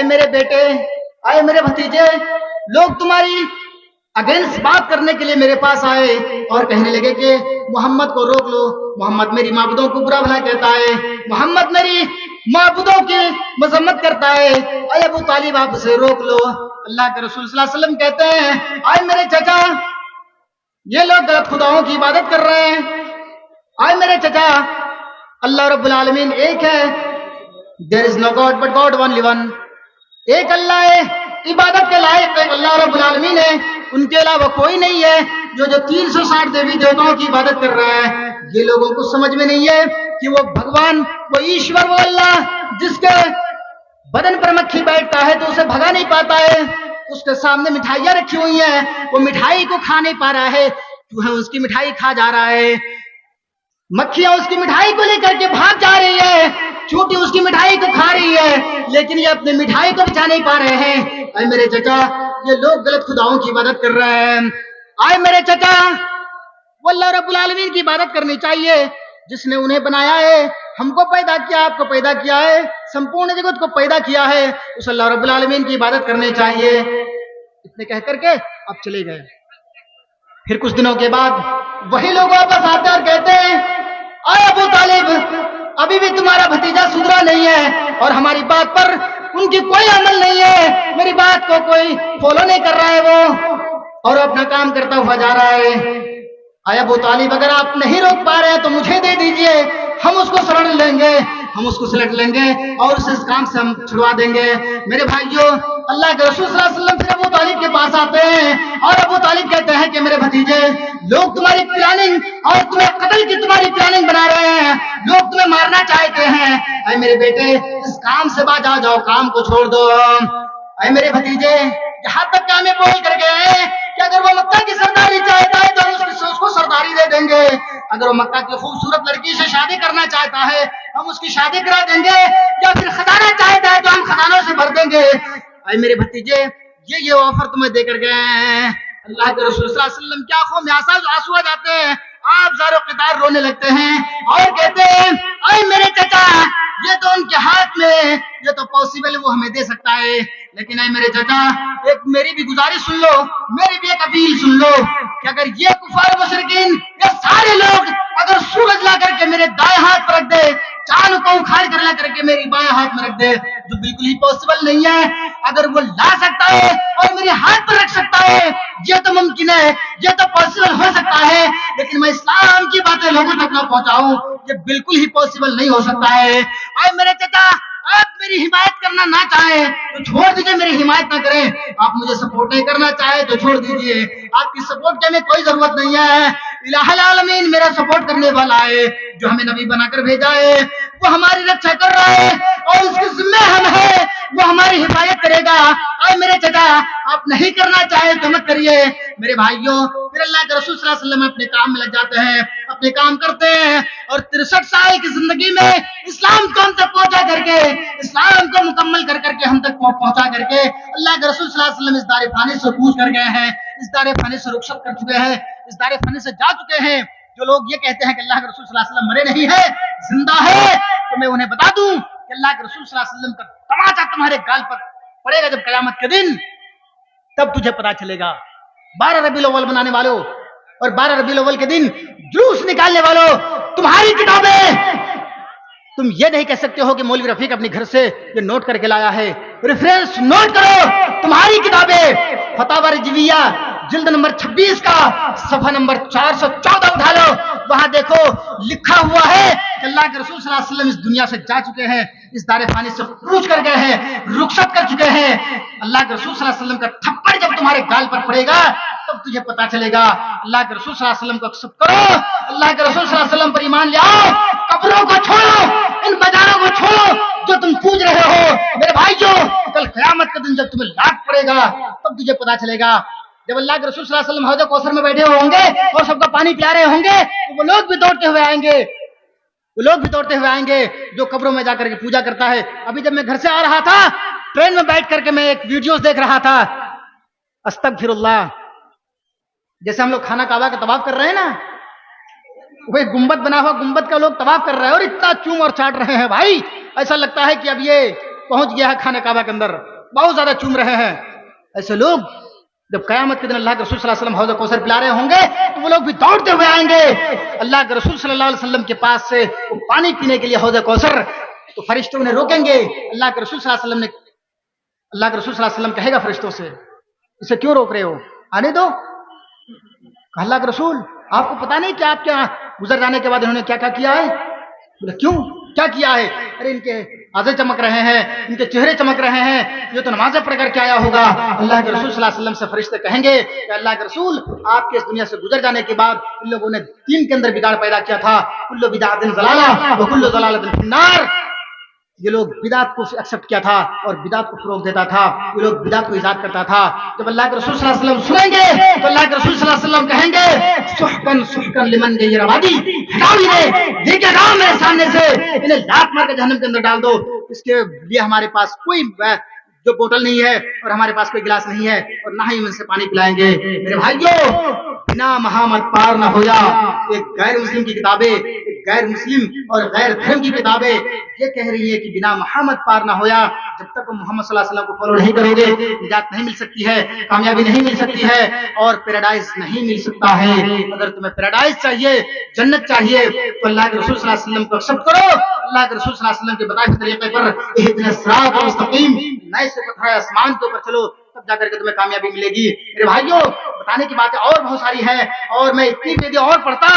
आए मेरे बेटे, आए मेरे भतीजे, लोग तुम्हारी अगेंस्ट बात करने के लिए मेरे पास आए और कहने लगे कि मोहम्मद को रोक लो, मोहम्मद मेरी माबूदों को बुरा भला कहता है, मोहम्मद मेरी माबूदों की मजम्मत करता है, अरे अबू तालिब आप उसे रोक लो। अल्लाह के रसूल सल्लल्लाहु अलैहि वसल्लम कहते हैं, आए मेरे चचा, ये लोग गलत खुदाओं की इबादत कर रहे हैं। आए मेरे चचा, अल्लाह रब्बुल आलमीन एक है, there is no god but God only one. एक अल्लाह है, इबादत के लायक एक अल्लाह रब्बुल आलमीन है, उनके अलावा कोई नहीं है। जो 360 देवी देवताओं की इबादत कर रहा है, ये लोगों को समझ में नहीं है कि वो भगवान, वो ईश्वर, वो अल्लाह जिसके बदन पर मक्खी बैठता है तो उसे भगा नहीं पाता है, उसके सामने मिठाइयां रखी हुई हैं, वो मिठाई को खा नहीं पा रहा है, चूहा उसकी मिठाई खा जा रहा है, मक्खियां उसकी मिठाई को लेकर के भाग जा रही है, चूंटी उसकी मिठाई को खा रही है, लेकिन ये अपने मिठाई को बचा नहीं पा रहे हैं। अरे मेरे चचा, ये लोग गलत खुदाओं की इबादत कर रहे हैं। आए मेरे चचा, वो अल्लाह रब्बुल आलमीन की इबादत करनी चाहिए जिसने उन्हें बनाया है, हमको पैदा किया, आपको पैदा किया है, संपूर्ण जगत को पैदा किया है, उस अल्लाह रब्बुल आलमीन की इबादत करनी चाहिए। इतने कह करके अब चले गए। फिर कुछ दिनों के बाद वही लोग वापस आते और कहते हैं, आए अबू तालिब, अभी भी तुम्हारा भतीजा सुधरा नहीं है और हमारी बात पर उनकी कोई अमल नहीं है, मेरी बात को कोई फॉलो नहीं कर रहा है वो, और अपना काम करता हुआ जा रहा है। आए अबू तालिब, अगर आप नहीं रोक पा रहे हैं तो मुझे दे दीजिए, हम उसको शरण लेंगे, हम उसको सिलट लेंगे और उसे इस काम से हम छुड़वा देंगे। मेरे भाइयों, अल्लाह के रसूल सल्लल्लाहु अलैहि वसल्लम फिर अबू तालिब के पास आते हैं और अबू तालिब कहते हैं कि मेरे भतीजे, लोग तुम्हारी प्लानिंग और तुम्हें कत्ल की तुम्हारी प्लानिंग बना रहे हैं, लोग तुम्हें मारना चाहते हैं। अरे मेरे बेटे, इस काम से बाज आ जाओ, काम को छोड़ दो। अरे मेरे भतीजे, यहाँ तक क्या हमें बोल कर गए कि अगर वो मक्का की सरदारी चाहता है तो हम उसको सरदारी दे देंगे, अगर वो मक्का की खूबसूरत लड़की से शादी करना चाहता है हम उसकी शादी करा देंगे, या फिर खजाना चाहता है तो हम खजानों से भर देंगे। अरे मेरे भतीजे, ये ऑफर तुम्हें देकर गए हैं। अल्लाह के रसूल सल्लल्लाहु अलैहि वसल्लम की आंखों में आंसू आ जाते हैं, आप ज़ारो क़ितार रोने लगते हैं और कहते हैं, अरे मेरे चचा, ये तो उनके हाथ में, ये तो पॉसिबल है, वो हमें दे सकता है, लेकिन अरे मेरे चचा, एक मेरी भी गुजारिश सुन लो, मेरी भी एक अपील सुन लो कि अगर ये कुफार मुशरिकीन, ये सारे लोग अगर सूरज ला करके मेरे दाएं हाथ पर रख दे, चांद को उखाड़ कर ला करके मेरी बाएं हाथ में रख दे, जो बिल्कुल ही पॉसिबल नहीं है, अगर वो ला सकता है और मेरे हाथ पर रख सकता है, ये तो मुमकिन है, ये तो पॉसिबल हो सकता है, लेकिन मैं इस्लाम की बातें लोगों तक ना पहुंचाऊं, ये बिल्कुल ही पॉसिबल नहीं हो सकता है। आए मेरे चचा, आप मेरी हिमायत करना ना चाहें तो छोड़ दीजिए, मेरी हिमायत ना करें, आप मुझे सपोर्ट नहीं करना चाहे तो छोड़ दीजिए, आपकी सपोर्ट की हमें कोई जरूरत नहीं है। इलाहुल आलमीन मेरा सपोर्ट करने वाला है, जो हमें नबी बनाकर भेजा है, वो हमारी रक्षा कर रहा है और उसके जिम्मे हम है, वो हमारी हिफाजत करेगा। आए मेरे चचा, आप नहीं करना चाहे तो मत करिए। मेरे भाइयों, फिर अल्लाह के रसूल सल्लल्लाहु अलैहि वसल्लम अपने काम में लग जाते हैं, अपने काम करते हैं और 63 साल की जिंदगी में इस्लाम को हम तक पहुंचा करके, इस्लाम को मुकम्मल कर करके हम तक पहुंचा करके अल्लाह के रसूल सल्लल्लाहु अलैहि वसल्लम इस दारे फानी से कूच कर गए हैं, इस दारे फानी से रुखसत कर चुके हैं, इस दारे फानी से जा चुके हैं। जो लोग ये कहते हैं कि अल्लाह के रसूल सल्लल्लाहु अलैहि वसल्लम मरे नहीं है, जिंदा है, तो मैं उन्हें बता दूं कि अल्लाह के रसूल सल्लल्लाहु अलैहि वसल्लम का तमाचा तुम्हारे गाल पर पड़ेगा जब कयामत के दिन, तब तुझे पता चलेगा। 12 रबीउल अव्वल बनाने वालों और 12 रबीउल अव्वल के दिन जुलूस निकालने वालों, तुम्हारी किताबें, तुम ये नहीं कह सकते हो कि मौलवी रफीक अपने घर से ये नोट करके लाया है, रेफरेंस नोट करो, तुम्हारी किताबें, फतावा रिजविया जिल्द नंबर 26 का सफा नंबर 414 उठा लो, वहां देखो लिखा हुआ है कि अल्लाह के रसूल सल्लल्लाहु अलैहि वसल्लम इस दुनिया से जा चुके हैं, इस दारे फानी से कूच कर गए हैं, रुखसत कर चुके हैं। अल्लाह के रसूल सल्लल्लाहु अलैहि वसल्लम का थप्पड़ जब तुम्हारे गाल पर पड़ेगा तब तुझे पता चलेगा। अल्लाह के रसूल सल्लल्लाहु अलैहि वसल्लम को एक्सेप्ट करो, अल्लाह के रसूल सल्लल्लाहु अलैहि वसल्लम पर ईमान ले आओ, कब्रों को छोड़ो, इन बाजारों को छोड़ो जो तुम पूज रहे हो। मेरे भाइयों, कल क़यामत के दिन जब तुम्हें लाट पड़ेगा तब तुझे पता चलेगा। जब अल्लाह के रसूल सल्लल्लाहु अलैहि वसल्लम हौज़ कौसर में बैठे हुए होंगे और सबको पानी पिला रहे होंगे, तो वो लोग भी दौड़ते हुए आएंगे, वो लोग भी दौड़ते हुए आएंगे जो कब्रों में जाकर के पूजा करता है। अभी जब मैं घर से आ रहा था, ट्रेन में बैठ करके मैं एक वीडियोस देख रहा था, अस्तगफिरुल्लाह, जैसे हम लोग खाना काबा का तवाफ कर रहे हैं ना, वही गुंबद बना हुआ गुंबद का लोग तवाफ कर रहे हैं और इतना चूम और चाट रहे हैं भाई, ऐसा लगता है कि अब ये पहुंच गया है खाना काबा के अंदर। बहुत ज्यादा चूम रहे हैं। ऐसे लोग जब कयामत के दिन अल्लाह के रसूल सल्लल्लाहु अलैहि वसल्लम हौज़ कौसर पिला रहे होंगे तो वो लोग भी दौड़ते हुए आएंगे अल्लाह के रसूल सल्लल्लाहु अलैहि वसल्लम के पास से वो पानी पीने के लिए हौज़ कौसर। तो फरिश्ते उन्हें रोकेंगे। अल्लाह के रसूल सल्लल्लाहु अलैहि वसल्लम कहेगा फरिश्तों से, इसे क्यों रोक रहे हो, आने दो। अल्लाह के रसूल आपको पता नहीं कि आप क्या गुजर जाने के बाद इन्होंने क्या क्या किया है? बोले क्यों, क्या किया है? अरे इनके आज़े चमक रहे हैं, इनके चेहरे चमक रहे हैं, ये तो नमाज़ें पढ़ करके आया होगा। अल्लाह के रसूल सल्लल्लाहु अलैहि वसल्लम से फरिश्ते कहेंगे कि अल्लाह के रसूल आपके इस दुनिया से गुजर जाने के बाद इन लोगों ने दीन के अंदर बिगाड़ पैदा किया था। कुल्लु बिदअतिन ज़लाला व कुल्लु ज़लालतिन फिन्नार। ये लोग बिदात को एक्सेप्ट किया था और बिदात को फरोग देता था। ये लोग बिदात को इजाद करता था। जब अल्लाह के रसूल सल्लल्लाहु अलैहि वसल्लम सुनेंगे तो अल्लाह के रसूल सल्लल्लाहु अलैहि वसल्लम कहेंगे सुहकन सुहकन लिमन गय्यर वादी, हटाओ इन्हें, लेके जाओ मेरे सामने से, इन्हें लात मार के जहन्नम के अंदर डाल दो। इसके लिए हमारे पास कोई जो बोतल नहीं है और हमारे पास कोई गिलास नहीं है और ना ही उनसे पानी पिलाएंगे। मेरे भाइयों, बिना महामत पार ना हो जा। एक गैर मुस्लिम की किताबें, एक गैर मुस्लिम और गैर धर्म की किताबें ये कह रही है कि बिना महामत पार ना होया, जब तक मोहम्मद सल्लल्लाहु अलैहि वसल्लम को फॉलो नहीं करोगे निजात नहीं मिल सकती है, कामयाबी नहीं मिल सकती है और पैराडाइज नहीं मिल सकता है। अगर तुम्हें पैराडाइज चाहिए, जन्नत चाहिए तो अल्लाह के रसूल सल्लल्लाहु अलैहि वसल्लम को एक्सेप्ट करो। अल्लाह के रसूल सल्लल्लाहु अलैहि वसल्लम के बताए हुए तरीके पर इहदिना सिरातल मुस्तकीम, नए से पत्थर आसमान के ऊपर चलो, तब जाकर के तुम्हें कामयाबी मिलेगी। मेरे भाइयों, बताने की बातें और बहुत सारी हैं और मैं इतनी वेदें और पढ़ता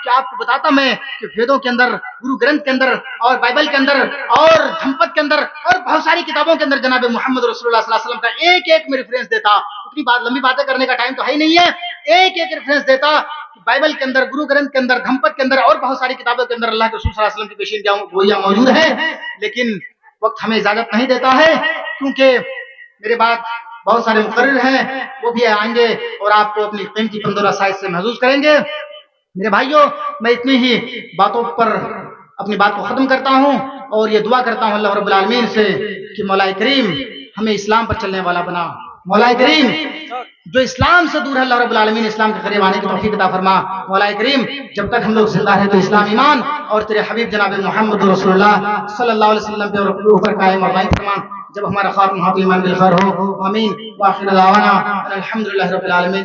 कि आपको बताता मैं कि वेदों के अंदर, गुरु ग्रंथ के अंदर और बाइबल के अंदर और धम्पत के अंदर और बहुत सारी किताबों के अंदर जनाब मोहम्मद रसूलुल्लाह सल्लल्लाहु अलैहि वसल्लम का एक एक में रेफरेंस देता। उतनी लंबी बातें करने का टाइम तो है ही नहीं है। एक एक रेफरेंस देता बाइबल के अंदर, गुरु ग्रंथ के अंदर, धम्पत के अंदर और बहुत सारी किताबों के अंदर अल्लाह के रसूल सल्लल्लाहु अलैहि वसल्लम की पेशीन गोइयां मौजूद है। लेकिन वक्त हमें इजाजत नहीं देता है क्योंकि मेरे बाद बहुत सारे मुकर्रिर हैं, वो भी आएंगे और आपको अपनी कीमती पंदोरा साइज से महसूस करेंगे। मेरे भाइयों, मैं इतनी ही बातों पर अपनी बात को खत्म करता हूं और ये दुआ करता हूं अल्लाह रब्बुल आलमीन से कि मौला करीम हमें इस्लाम पर चलने वाला बना। मौला करीम जो इस्लाम से दूर है, अल्लाह रब्बुल आलमीन इस्लाम के करीब आने की तौफीक अता फरमा। मौला करीम जब तक हम लोग जिंदा हैं तो इस्लाम, ईमान और तेरे हबीब जनाब मोहम्मद रसूलुल्लाह सल्लल्लाहु अलैहि वसल्लम के ऊपर कायम और दायम फरमा। जब हमारा खात्मा ईमान बिल खैर हो, आमीन। व आखिर दावाना अल्हम्दुलिल्लाहि रब्बिल आलमीन।